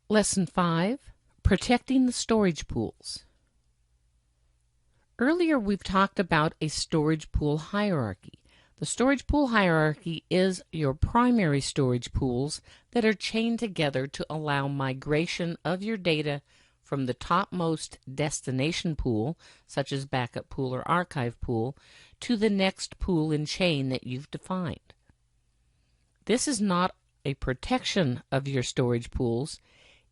Lesson 5, Protecting the Storage Pools. Earlier we've talked about a storage pool hierarchy. The storage pool hierarchy is your primary storage pools that are chained together to allow migration of your data from the topmost destination pool, such as backup pool or archive pool, to the next pool in chain that you've defined. This is not a protection of your storage pools.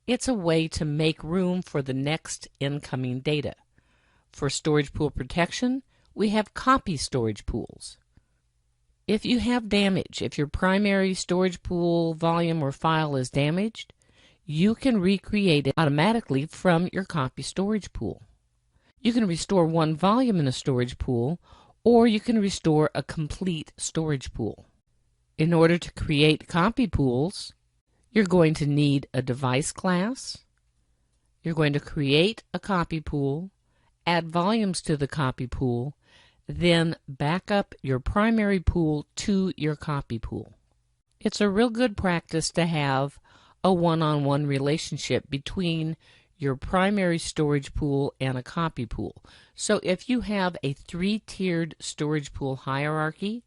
It's a way to make room for the next incoming data. For storage pool protection, we have copy storage pools. If you have damage, if your primary storage pool volume or file is damaged, you can recreate it automatically from your copy storage pool. You can restore one volume in a storage pool, or you can restore a complete storage pool. In order to create copy pools, you're going to need a device class. You're going to create a copy pool, add volumes to the copy pool, then back up your primary pool to your copy pool. It's a real good practice to have a one-on-one relationship between your primary storage pool and a copy pool. So if you have a 3-tiered storage pool hierarchy,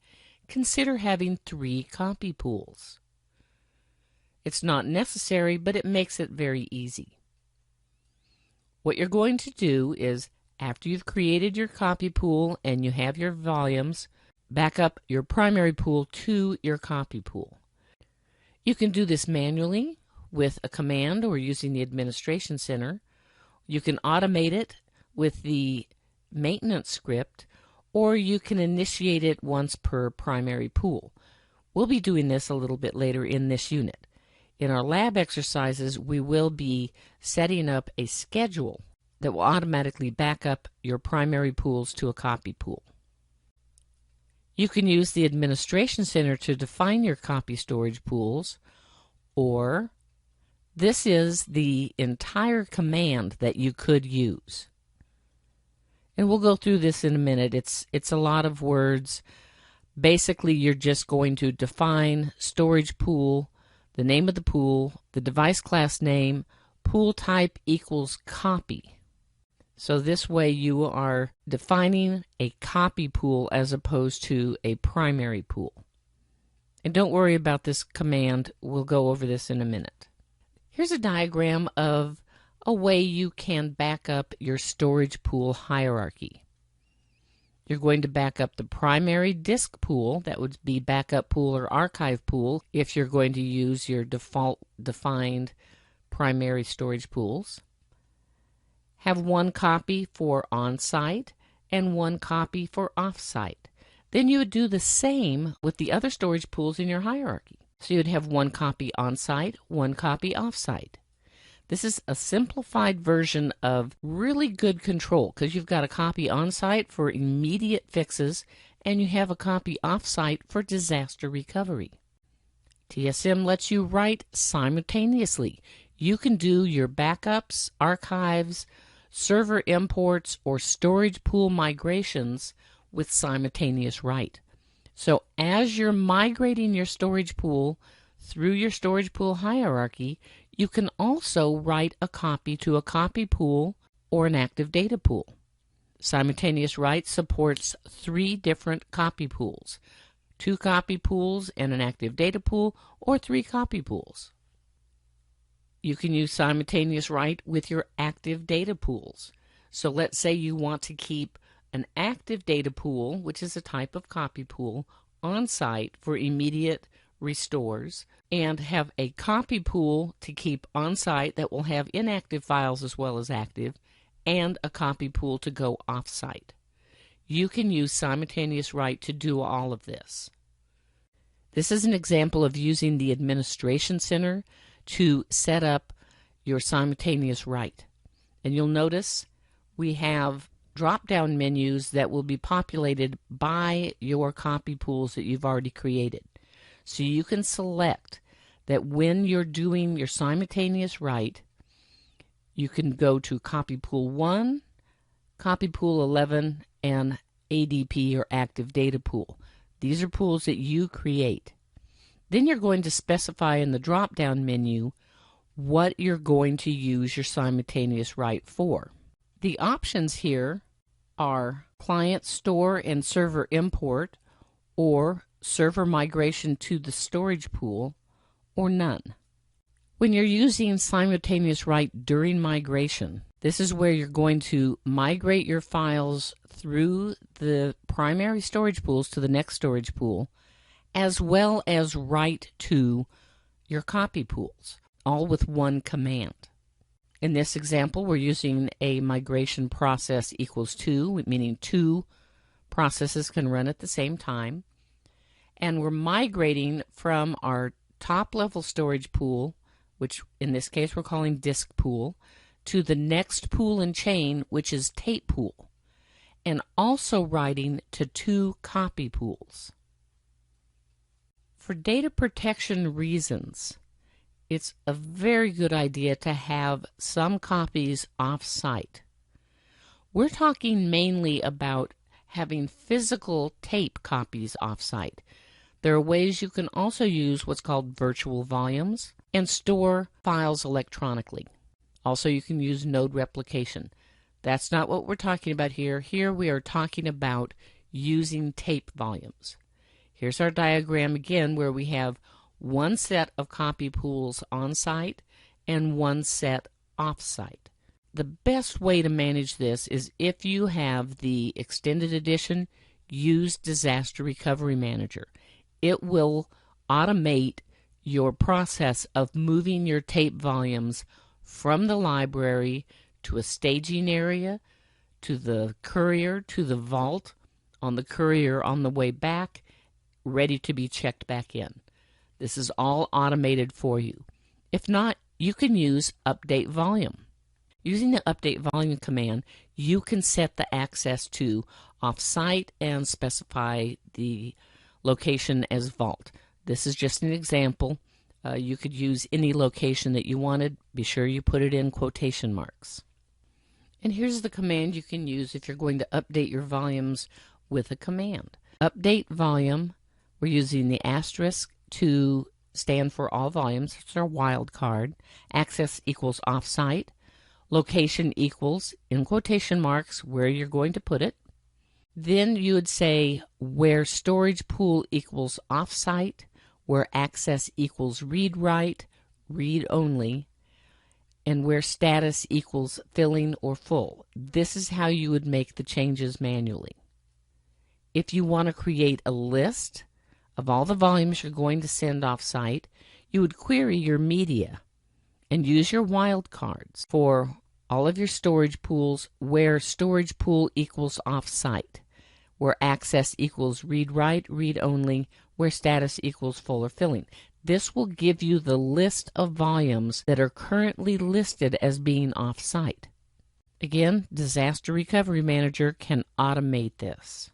consider having 3 copy pools. It's not necessary, but it makes it very easy. What you're going to do is, after you've created your copy pool and you have your volumes, back up your primary pool to your copy pool. You can do this manually with a command or using the administration center. You can automate it with the maintenance script, or you can initiate it once per primary pool. We'll be doing this a little bit later in this unit. In our lab exercises, we will be setting up a schedule that will automatically back up your primary pools to a copy pool. You can use the administration center to define your copy storage pools, or this is the entire command that you could use. And we'll go through this in a minute. It's a lot of words. Basically, you're just going to define storage pool, the name of the pool, the device class name, pool type equals copy. So this way you are defining a copy pool as opposed to a primary pool. And don't worry about this command. We'll go over this in a minute. Here's a diagram of a way you can back up your storage pool hierarchy. You're going to back up the primary disk pool, that would be backup pool or archive pool if you're going to use your default defined primary storage pools. Have 1 copy for on-site and 1 copy for off-site. Then you would do the same with the other storage pools in your hierarchy. So you'd have 1 copy on-site, 1 copy off-site. This is a simplified version of really good control because you've got a copy on-site for immediate fixes and you have a copy off-site for disaster recovery. TSM lets you write simultaneously. You can do your backups, archives, server imports, or storage pool migrations with simultaneous write. So as you're migrating your storage pool through your storage pool hierarchy, you can also write a copy to a copy pool or an active data pool. Simultaneous write supports 3 different copy pools, 2 copy pools and an active data pool, or 3 copy pools. You can use simultaneous write with your active data pools. So let's say you want to keep an active data pool, which is a type of copy pool, on site for immediate restores, and have a copy pool to keep on site that will have inactive files as well as active, and a copy pool to go off site. You can use simultaneous write to do all of this. This is an example of using the administration center to set up your simultaneous write. And you'll notice we have drop-down menus that will be populated by your copy pools that you've already created. So you can select that when you're doing your simultaneous write, you can go to copy pool 1, copy pool 11, and ADP or active data pool. These are pools that you create. Then you're going to specify in the drop-down menu what you're going to use your simultaneous write for. The options here are client store and server import, or server migration to the storage pool, or none. When you're using simultaneous write during migration, this is where you're going to migrate your files through the primary storage pools to the next storage pool, as well as write to your copy pools, all with one command. In this example, we're using a migration process equals 2, meaning 2 processes can run at the same time. And we're migrating from our top level storage pool, which in this case we're calling disk pool, to the next pool in chain, which is tape pool, and also writing to 2 copy pools. For data protection reasons, it's a very good idea to have some copies off-site. We're talking mainly about having physical tape copies off-site. There are ways you can also use what's called virtual volumes and store files electronically. Also, you can use node replication. That's not what we're talking about here. Here we are talking about using tape volumes. Here's our diagram again, where we have one set of copy pools on-site and one set off-site. The best way to manage this is if you have the extended edition, use Disaster Recovery Manager. It will automate your process of moving your tape volumes from the library to a staging area, to the courier, to the vault, on the courier on the way back, ready to be checked back in. This is all automated for you. If not, you can use update volume. Using the update volume command, you can set the access to off-site and specify the location as vault. This is just an example. You could use any location that you wanted. Be sure you put it in quotation marks. And here's the command you can use if you're going to update your volumes with a command. Update volume, we're using the asterisk to stand for all volumes. It's our wildcard. Access equals off-site. Location equals, in quotation marks, where you're going to put it. Then you would say where storage pool equals off-site, where access equals read-write, read-only, and where status equals filling or full. This is how you would make the changes manually. If you want to create a list of all the volumes you're going to send off-site, you would query your media and use your wildcards for all of your storage pools where storage pool equals off-site, where access equals read-write, read-only, where status equals full or filling. This will give you the list of volumes that are currently listed as being off-site. Again, Disaster Recovery Manager can automate this.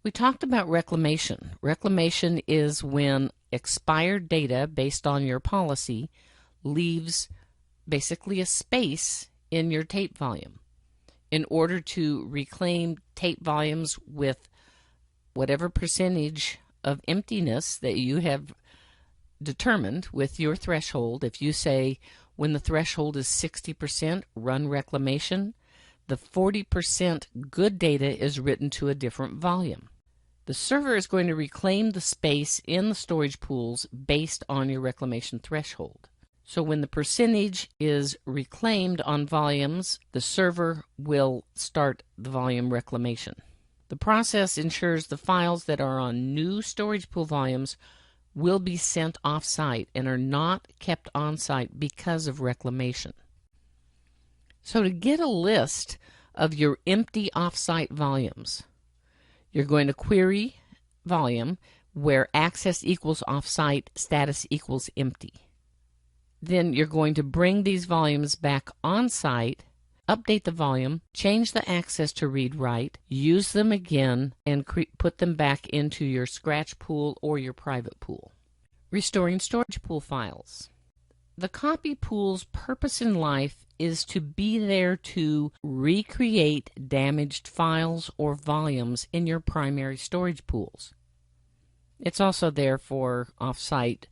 We talked about reclamation. Reclamation is when expired data based on your policy leaves basically a space in your tape volume. In order to reclaim tape volumes with whatever percentage of emptiness that you have determined with your threshold, if you say when the threshold is 60%, run reclamation, the 40% good data is written to a different volume. The server is going to reclaim the space in the storage pools based on your reclamation threshold. So when the percentage is reclaimed on volumes, the server will start the volume reclamation. The process ensures the files that are on new storage pool volumes will be sent off-site and are not kept on-site because of reclamation. So to get a list of your empty off-site volumes, you're going to query volume where access equals off-site, status equals empty. Then you're going to bring these volumes back on-site, update the volume, change the access to read-write, use them again, and put them back into your Scratch pool or your private pool. Restoring storage pool files. The copy pool's purpose in life is to be there to recreate damaged files or volumes in your primary storage pools. It's also there for off-site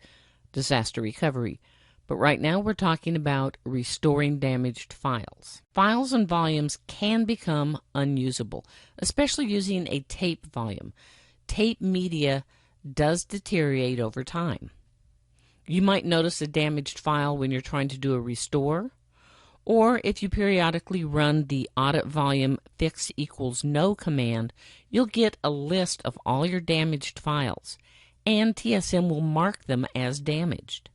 disaster recovery. But right now we're talking about restoring damaged files. Files and volumes can become unusable, especially using a tape volume. Tape media does deteriorate over time. You might notice a damaged file when you're trying to do a restore, or if you periodically run the audit volume fix equals no command, you'll get a list of all your damaged files, and TSM will mark them as damaged.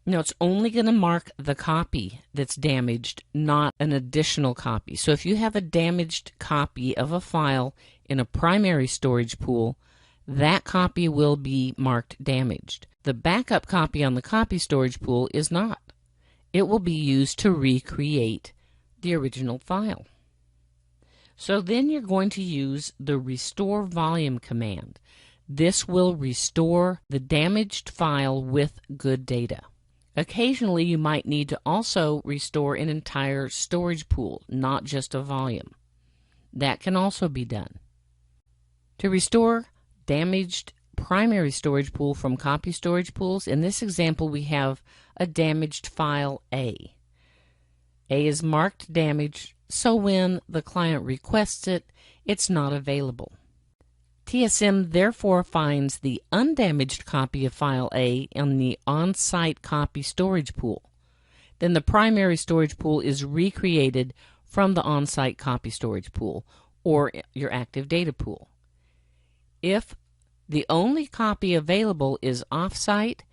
Now, it's only going to mark the copy that's damaged, not an additional copy. So if you have a damaged copy of a file in a primary storage pool, that copy will be marked damaged. The backup copy on the copy storage pool is not. It will be used to recreate the original file. So then you're going to use the restore volume command. This will restore the damaged file with good data. Occasionally you might need to also restore an entire storage pool, not just a volume. That can also be done. To restore damaged primary storage pool from copy storage pools, in this example we have a damaged file A. A is marked damaged, so when the client requests it, it's not available. TSM therefore finds the undamaged copy of file A in the on-site copy storage pool. Then the primary storage pool is recreated from the on-site copy storage pool, or your active data pool. If the only copy available is off-site,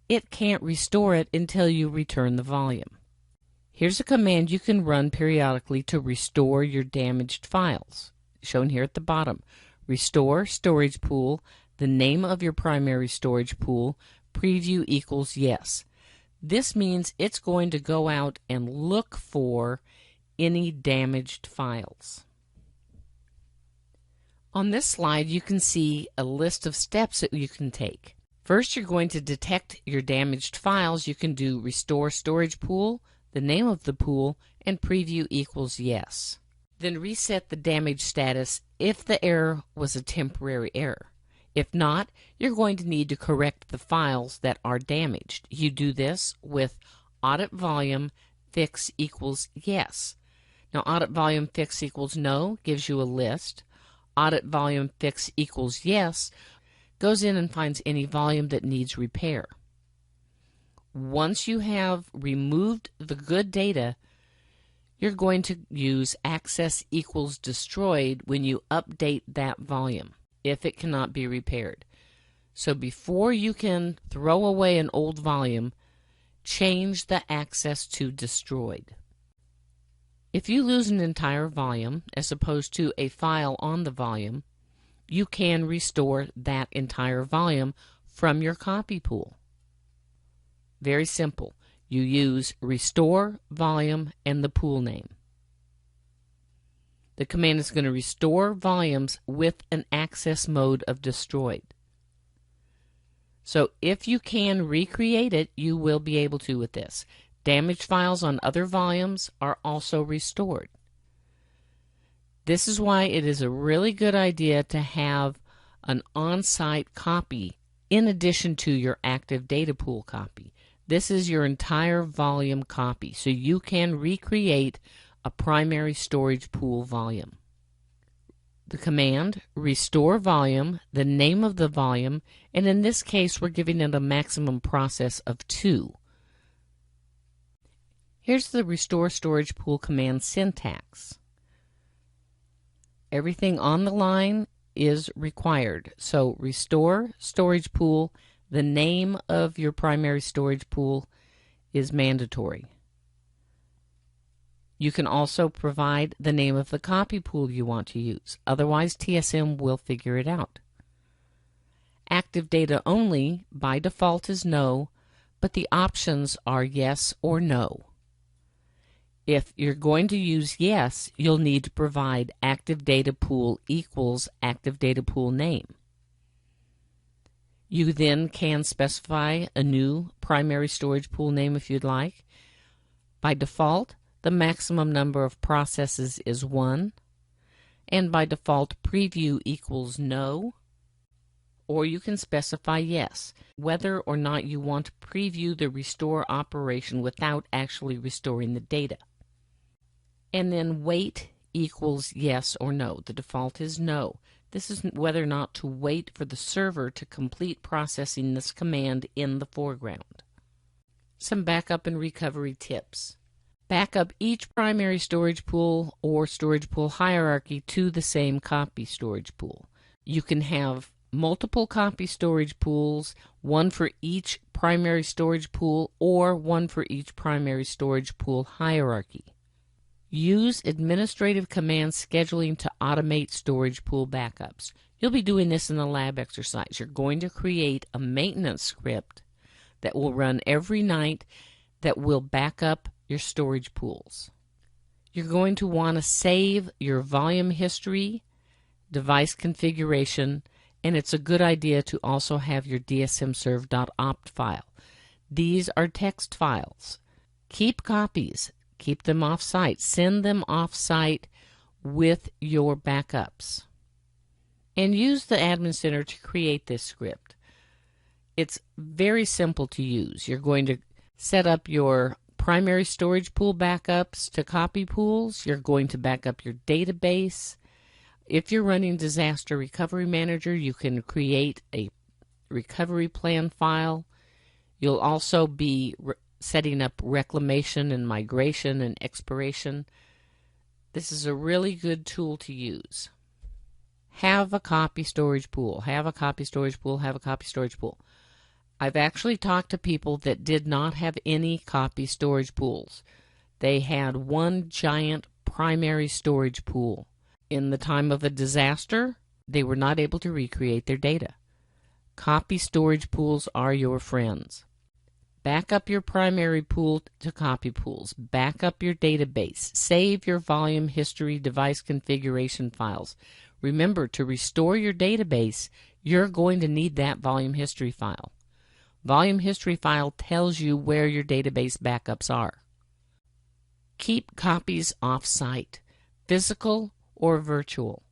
it can't restore it until you return the volume. Here's a command you can run periodically to restore your damaged files, shown here at the bottom. Restore storage pool, the name of your primary storage pool, preview equals yes. This means it's going to go out and look for any damaged files. On this slide, you can see a list of steps that you can take. First, you're going to detect your damaged files. You can do restore storage pool, the name of the pool, and preview equals yes. Then reset the damage status if the error was a temporary error. If not, you're going to need to correct the files that are damaged. You do this with audit volume fix equals yes. Now, audit volume fix equals no gives you a list. Audit volume fix equals yes goes in and finds any volume that needs repair. Once you have removed the good data, you're going to use access equals destroyed when you update that volume if it cannot be repaired. So before you can throw away an old volume, change the access to destroyed. If you lose an entire volume as opposed to a file on the volume, you can restore that entire volume from your copy pool. Very simple. You use restore volume and the pool name. The command is going to restore volumes with an access mode of destroyed. So if you can recreate it, you will be able to with this. Damaged files on other volumes are also restored. This is why it is a really good idea to have an on-site copy in addition to your active data pool copy. This is your entire volume copy, so you can recreate a primary storage pool volume. The command, restore volume, the name of the volume, and in this case we're giving it a maximum process of 2. Here's the restore storage pool command syntax. Everything on the line is required. So restore storage pool, the name of your primary storage pool is mandatory. You can also provide the name of the copy pool you want to use. Otherwise, TSM will figure it out. Active data only by default is no, but the options are yes or no. If you're going to use yes, you'll need to provide active data pool equals active data pool name. You then can specify a new primary storage pool name if you'd like. By default, the maximum number of processes is 1, and by default preview equals no, or you can specify yes, whether or not you want to preview the restore operation without actually restoring the data. And then wait equals yes or no. The default is no. This is whether or not to wait for the server to complete processing this command in the foreground. Some backup and recovery tips. Back up each primary storage pool or storage pool hierarchy to the same copy storage pool. You can have multiple copy storage pools, one for each primary storage pool or one for each primary storage pool hierarchy. Use administrative command scheduling to automate storage pool backups. You'll be doing this in the lab exercise. You're going to create a maintenance script that will run every night that will back up your storage pools. You're going to want to save your volume history, device configuration, and it's a good idea to also have your dsmserve.opt file. These are text files. Keep copies. Keep them off-site. Send them off-site with your backups. And use the Admin Center to create this script. It's very simple to use. You're going to set up your primary storage pool backups to copy pools. You're going to back up your database. If you're running Disaster Recovery Manager, you can create a recovery plan file. You'll also be setting up reclamation and migration and expiration. This is a really good tool to use. Have a copy storage pool. Have a copy storage pool. Have a copy storage pool. I've actually talked to people that did not have any copy storage pools. They had one giant primary storage pool. In the time of a disaster, they were not able to recreate their data. Copy storage pools are your friends. Back up your primary pool to copy pools. Back up your database. Save your volume history device configuration files. Remember, to restore your database, you're going to need that volume history file. Volume history file tells you where your database backups are. Keep copies off-site, physical or virtual.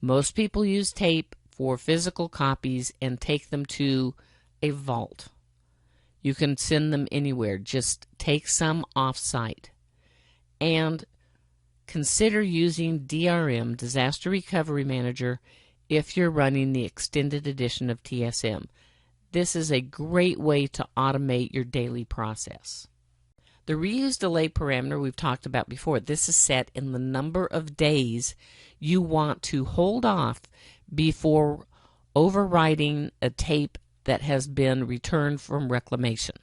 Most people use tape for physical copies and take them to a vault. You can send them anywhere. Just take some off-site. And consider using DRM, Disaster Recovery Manager, if you're running the extended edition of TSM. This is a great way to automate your daily process. The reuse delay parameter we've talked about before. This is set in the number of days you want to hold off before overwriting a tape that has been returned from reclamation.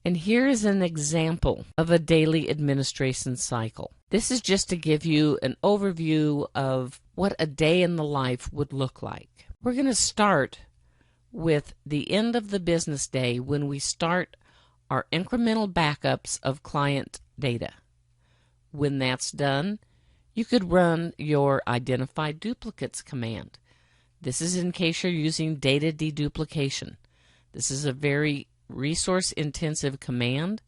And here is an example of a daily administration cycle. This is just to give you an overview of what a day in the life would look like. We're going to start with the end of the business day when we start our incremental backups of client data. When that's done, you could run your identify duplicates command. This is in case you're using data deduplication. This is a very resource-intensive command,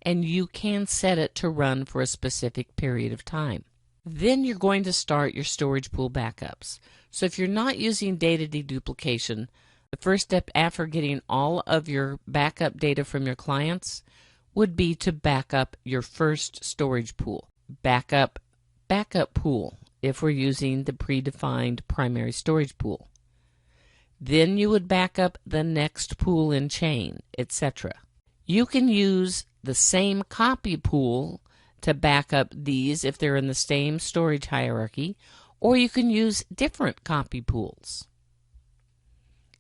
and you can set it to run for a specific period of time. Then you're going to start your storage pool backups. So if you're not using data deduplication, the first step after getting all of your backup data from your clients would be to back up your first storage pool. Backup pool if we're using the predefined primary storage pool. Then you would back up the next pool in chain, etc. You can use the same copy pool to back up these if they're in the same storage hierarchy, or you can use different copy pools.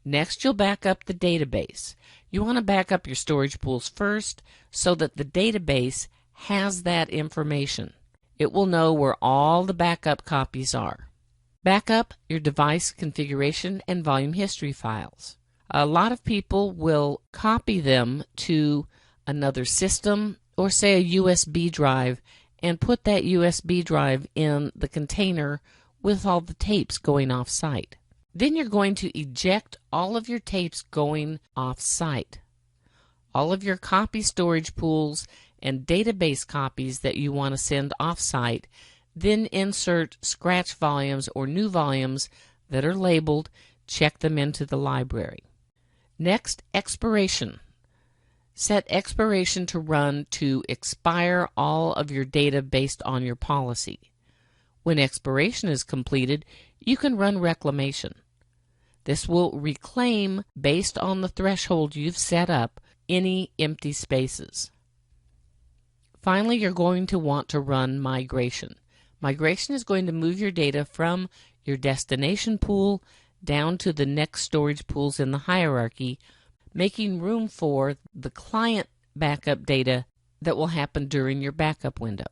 Next, you'll back up the database. You want to back up your storage pools first so that the database has that information. It will know where all the backup copies are. Back up your device configuration and volume history files. A lot of people will copy them to another system or say a USB drive and put that USB drive in the container with all the tapes going off-site. Then you're going to eject all of your tapes going off-site. All of your copy storage pools and database copies that you want to send off-site, then insert scratch volumes or new volumes that are labeled check them into the library. Next, expiration. Set expiration to run to expire all of your data based on your policy. When expiration is completed, you can run reclamation. This will reclaim, based on the threshold you've set up, any empty spaces. Finally, you're going to want to run migration. Migration is going to move your data from your destination pool down to the next storage pools in the hierarchy, making room for the client backup data that will happen during your backup window.